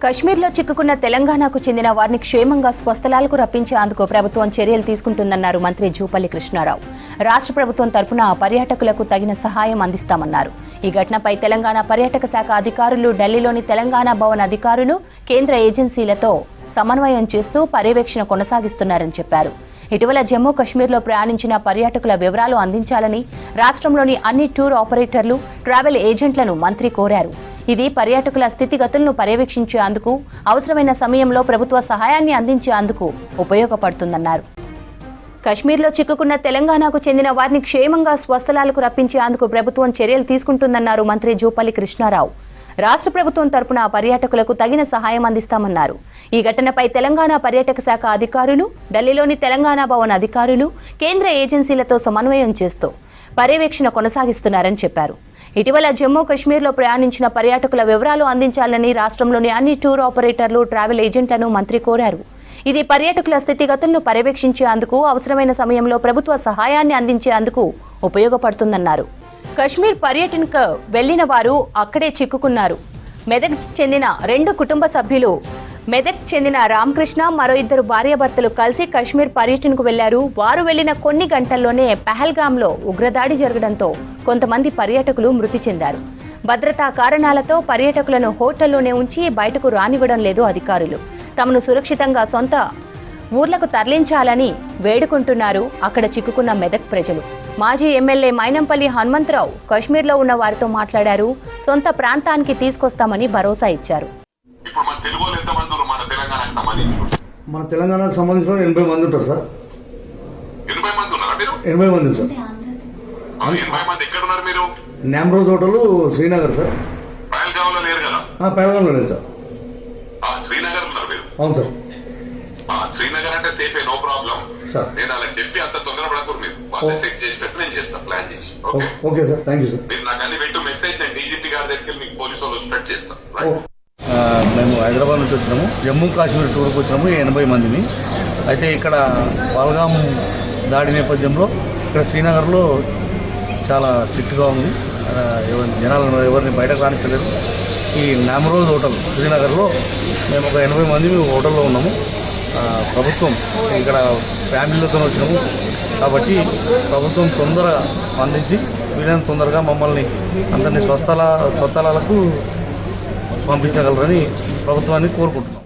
కశ్మీర్లో చిక్కుకున్న తెలంగాణకు చెందిన వారిని క్షేమంగా స్వస్థలాలకు రప్పించేందుకు ప్రభుత్వం చర్యలు తీసుకుంటుందన్నారు మంత్రి జూపల్లి కృష్ణారావు. రాష్ట్ర ప్రభుత్వం తరపున పర్యాటకులకు తగిన సహాయం అందిస్తామన్నారు. ఈ ఘటనపై తెలంగాణ పర్యాటక శాఖ అధికారులు ఢిల్లీలోని తెలంగాణ భవన్ అధికారులు కేంద్ర ఏజెన్సీలతో సమన్వయం చేస్తూ పర్యవేక్షణ కొనసాగిస్తున్నారని చెప్పారు. ఇటీవల జమ్మూ కశ్మీర్లో ప్రయాణించిన పర్యాటకుల వివరాలు అందించాలని రాష్ట్రంలోని అన్ని టూర్ ఆపరేటర్లు, ట్రావెల్ ఏజెంట్లను మంత్రి కోరారు. ఇది పర్యాటకుల స్థితిగతులను పర్యవేక్షించేందుకు, అవసరమైన సమయంలో ప్రభుత్వ సహాయాన్ని అందించేందుకు ఉపయోగపడుతుందన్నారు. కశ్మీర్లో చిక్కుకున్న తెలంగాణకు చెందిన వారిని క్షేమంగా స్వస్థలాలకు రప్పించేందుకు ప్రభుత్వం చర్యలు తీసుకుంటుందన్నారు మంత్రి జూపల్లి కృష్ణారావు. రాష్ట్ర ప్రభుత్వం తరపున పర్యాటకులకు తగిన సహాయం అందిస్తామన్నారు. ఈ ఘటనపై తెలంగాణ పర్యాటక శాఖ అధికారులు, ఢిల్లీలోని తెలంగాణ భవన్ అధికారులు కేంద్ర ఏజెన్సీలతో సమన్వయం చేస్తూ పర్యవేక్షణ కొనసాగిస్తున్నారని చెప్పారు. ఇటీవల జమ్మూ కశ్మీర్లో ప్రయాణించిన పర్యాటకుల వివరాలు అందించాలని రాష్ట్రంలోని అన్ని టూర్ ఆపరేటర్లు, ట్రావెల్ ఏజెంట్లను మంత్రి కోరారు. ఇది పర్యాటకుల స్థితిగతులను పర్యవేక్షించేందుకు, అవసరమైన సమయంలో ప్రభుత్వ సహాయాన్ని అందించేందుకు ఉపయోగపడుతుందన్నారు. కశ్మీర్ పర్యటనకు వెళ్లిన వారు అక్కడే చిక్కుకున్నారు. మెదక్ చెందిన 2 కుటుంబ సభ్యులు మెదక్ చెందిన రామకృష్ణ, మరో 2 భార్యాభర్తలు కలిసి కశ్మీర్ పర్యటనకు వెళ్లారు. వారు వెళ్లిన కొన్ని గంటల్లోనే పహల్గాంలో ఉగ్రదాడి జరగడంతో కొంతమంది పర్యాటకులు మృతి చెందారు. భద్రతా కారణాలతో పర్యాటకులను హోటల్లోనే ఉంచి బయటకు రానివ్వడం లేదు అధికారులు. తమను సురక్షితంగా సొంత ఊర్లకు తరలించాలని వేడుకుంటున్నారు అక్కడ చిక్కుకున్న మెదక్ ప్రజలు. మాజీ ఎమ్మెల్యే మైనంపల్లి హనుమంతరావు కశ్మీర్లో ఉన్న వారితో మాట్లాడారు. సొంత ప్రాంతానికి తీసుకొస్తామని భరోసా ఇచ్చారు. మన తెలంగాణకు సంబంధించిన 80 మంది ఉంటారు సార్. 80 మంది ఉన్నారా మీరు? 80 మంది సార్. 80 మంది ఎక్కడ ఉన్నారు మీరు? నామ్రోజ్ హోటల్, శ్రీనగర్ సార్. పహల్గాంలో లేరు కదా? పహల్గాంలో లేదు సార్. శ్రీనగర్ ఉన్నారు మీరు? అవును సార్. శ్రీనగర్ అంటే సేఫే, నో ప్రాబ్లం. నేను అలా చెప్పి అంత తొందరపడకూడదు. మీరు వాళ్ళని సెట్ చేసినట్టు నేను చేస్తాను, ప్లాన్ చేసి. Okay sir, thank you sir. మీరు నాకు అన్ని పెట్టు మెసేజ్, నేను డీజీపీ గారి దగ్గరికి మీకు పోలీసు వాళ్ళు స్ప్రెడ్ చేస్తాను. మేము హైదరాబాద్ నుంచి వచ్చినాము. జమ్మూ కాశ్మీర్ టూర్కి వచ్చినాము 80 మందిని. అయితే ఇక్కడ పహల్గాం దాడి నేపథ్యంలో ఇక్కడ శ్రీనగర్లో చాలా స్ట్రిక్ట్గా ఉంది. జనాలను ఎవరిని బయటకు రానిస్తలేదు. ఈ నామ్రోజ్ హోటల్ శ్రీనగర్లో మేము ఒక 80 మంది హోటల్లో ఉన్నాము. ప్రభుత్వం ఇక్కడ ఫ్యామిలీలతో వచ్చినాము కాబట్టి ప్రభుత్వం తొందరగా స్పందించి వీలైనంత తొందరగా మమ్మల్ని అందరినీ స్వస్థలాలకు పంపించగలరని ప్రభుత్వాన్ని కోరుకుంటున్నాం.